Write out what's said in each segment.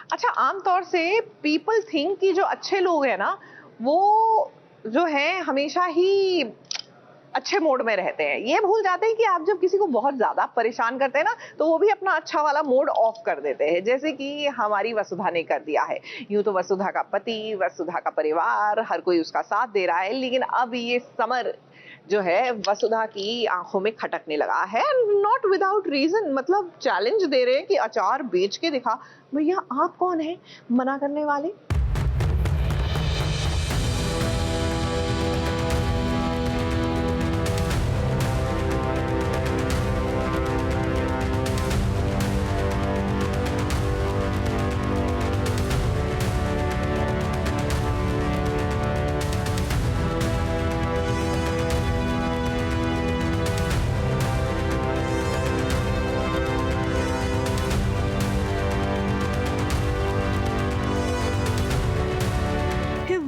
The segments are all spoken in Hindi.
अच्छा, आमतौर से पीपल थिंक कि जो अच्छे लोग हैं ना, वो जो हैं हमेशा ही अच्छे मोड में रहते हैं। ये भूल जाते हैं कि आप जब किसी को बहुत ज़्यादा परेशान करते हैं ना, तो वो भी अपना अच्छा वाला मोड ऑफ कर देते हैं, जैसे कि हमारी वसुधा ने कर दिया है। यूँ तो वसुधा का पति, वसुधा का परिवार, हर कोई उसका साथ दे रहा है, लेकिन अब ये समर जो है वसुधा की आँखों में खटकने लगा है, नॉट विदाउट रीज़न। मतलब चैलेंज दे रहे हैं कि अचार बेच के दिखा। भैया आप कौन हैं मना करने वाले?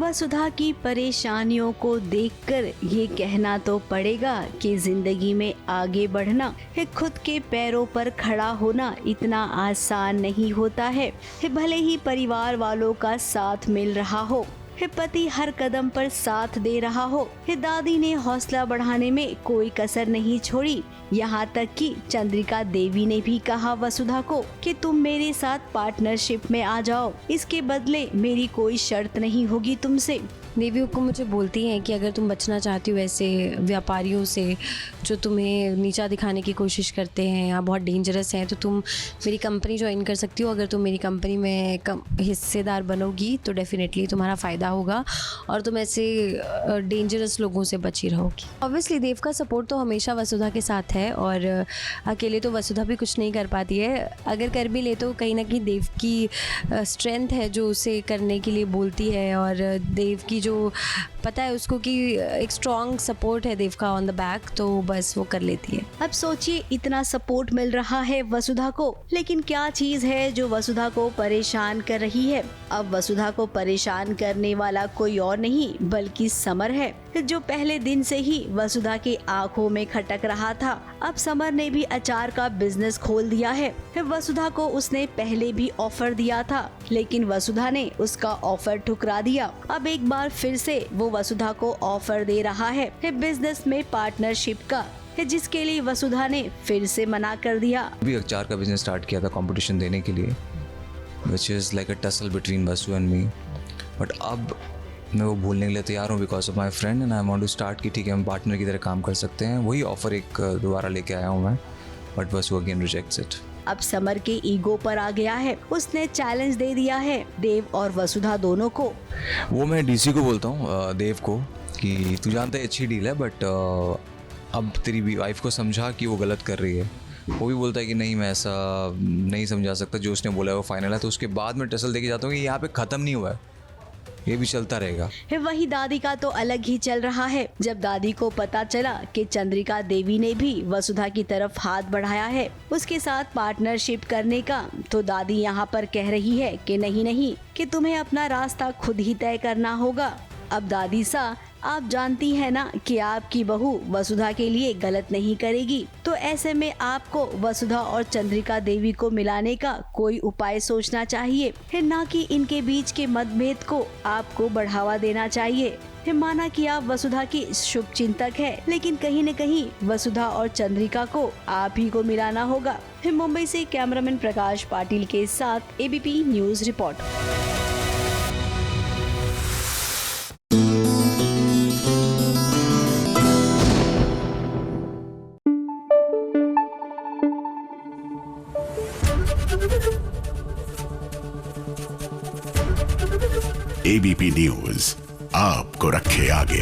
वसुधा की परेशानियों को देखकर ये कहना तो पड़ेगा कि जिंदगी में आगे बढ़ना है, खुद के पैरों पर खड़ा होना इतना आसान नहीं होता है। भले ही परिवार वालों का साथ मिल रहा हो, पति हर कदम पर साथ दे रहा हो, दादी ने हौसला बढ़ाने में कोई कसर नहीं छोड़ी। यहाँ तक कि चंद्रिका देवी ने भी कहा वसुधा को कि तुम मेरे साथ पार्टनरशिप में आ जाओ, इसके बदले मेरी कोई शर्त नहीं होगी तुमसे। देवी को मुझे बोलती हैं कि अगर तुम बचना चाहती हो ऐसे व्यापारियों से जो तुम्हें नीचा दिखाने की कोशिश करते हैं या बहुत डेंजरस हैं, तो तुम मेरी कंपनी ज्वाइन कर सकती हो। अगर तुम मेरी कंपनी में हिस्सेदार बनोगी तो डेफिनेटली तुम्हारा फ़ायदा होगा और तुम ऐसे डेंजरस लोगों से बची रहोगी। ऑब्वियसली देव का सपोर्ट तो हमेशा वसुधा के साथ है और अकेले तो वसुधा भी कुछ नहीं कर पाती है। अगर कर भी ले तो कहीं ना कहीं देव की स्ट्रेंथ है जो उसे करने के लिए बोलती है, और देव की जो पता है उसको कि एक स्ट्रॉन्ग सपोर्ट है देव का ऑन द बैक, तो बस वो कर लेती है। अब सोचिए, इतना सपोर्ट मिल रहा है वसुधा को, लेकिन क्या चीज है जो वसुधा को परेशान कर रही है? अब वसुधा को परेशान करने वाला कोई और नहीं बल्कि समर है, जो पहले दिन से ही वसुधा की आंखों में खटक रहा था। अब समर ने भी अचार का बिजनेस खोल दिया है। वसुधा को उसने पहले भी ऑफर दिया था, लेकिन वसुधा ने उसका ऑफर ठुकरा दिया। अब एक बार फिर से वो वसुधा को ऑफर दे रहा है बिजनेस में पार्टनरशिप का, जिसके लिए वसुधा ने फिर से मना कर दिया। अभी अचार का बिजनेस स्टार्ट किया था कंपटीशन देने के लिए, which is like a tussle between Vasu and me, but अब मैं वो भूलने के लिए तैयार हूँ because of my friend and I want to start कि ठीक है हम पार्टनर की तरह काम कर सकते हैं। वही ऑफर एक दोबारा लेके आया हूँ मैं, but Vasu again rejects it. अब समर के ईगो पर आ गया है, उसने चैलेंज दे दिया है देव और वसुधा दोनों को। वो मैं डीसी को बोलता हूँ देव को कि तू जानता है अच्छी डील है, बट अब तेरी वाइफ को समझा कि वो गलत कर रही है। वो भी बोलता है कि नहीं मैं ऐसा नहीं समझा सकता, जो उसने बोला है वो फाइनल है। तो उसके बाद मैं टसल देके जाता हूँ कि यहाँ पे ख़त्म नहीं हुआ है, ये भी चलता रहेगा। वही दादी का तो अलग ही चल रहा है। जब दादी को पता चला कि चंद्रिका देवी ने भी वसुधा की तरफ हाथ बढ़ाया है उसके साथ पार्टनरशिप करने का, तो दादी यहाँ पर कह रही है कि नहीं नहीं, कि तुम्हें अपना रास्ता खुद ही तय करना होगा। अब दादी सा, आप जानती हैं ना कि आपकी बहू वसुधा के लिए गलत नहीं करेगी, तो ऐसे में आपको वसुधा और चंद्रिका देवी को मिलाने का कोई उपाय सोचना चाहिए, है ना कि इनके बीच के मतभेद को आपको बढ़ावा देना चाहिए। माना कि आप वसुधा की शुभ चिंतक है, लेकिन कहीं न कहीं वसुधा और चंद्रिका को आप ही को मिलाना होगा। मुंबई से कैमरामैन प्रकाश पाटिल के साथ ABP news report. ABP news आपको रखे आगे।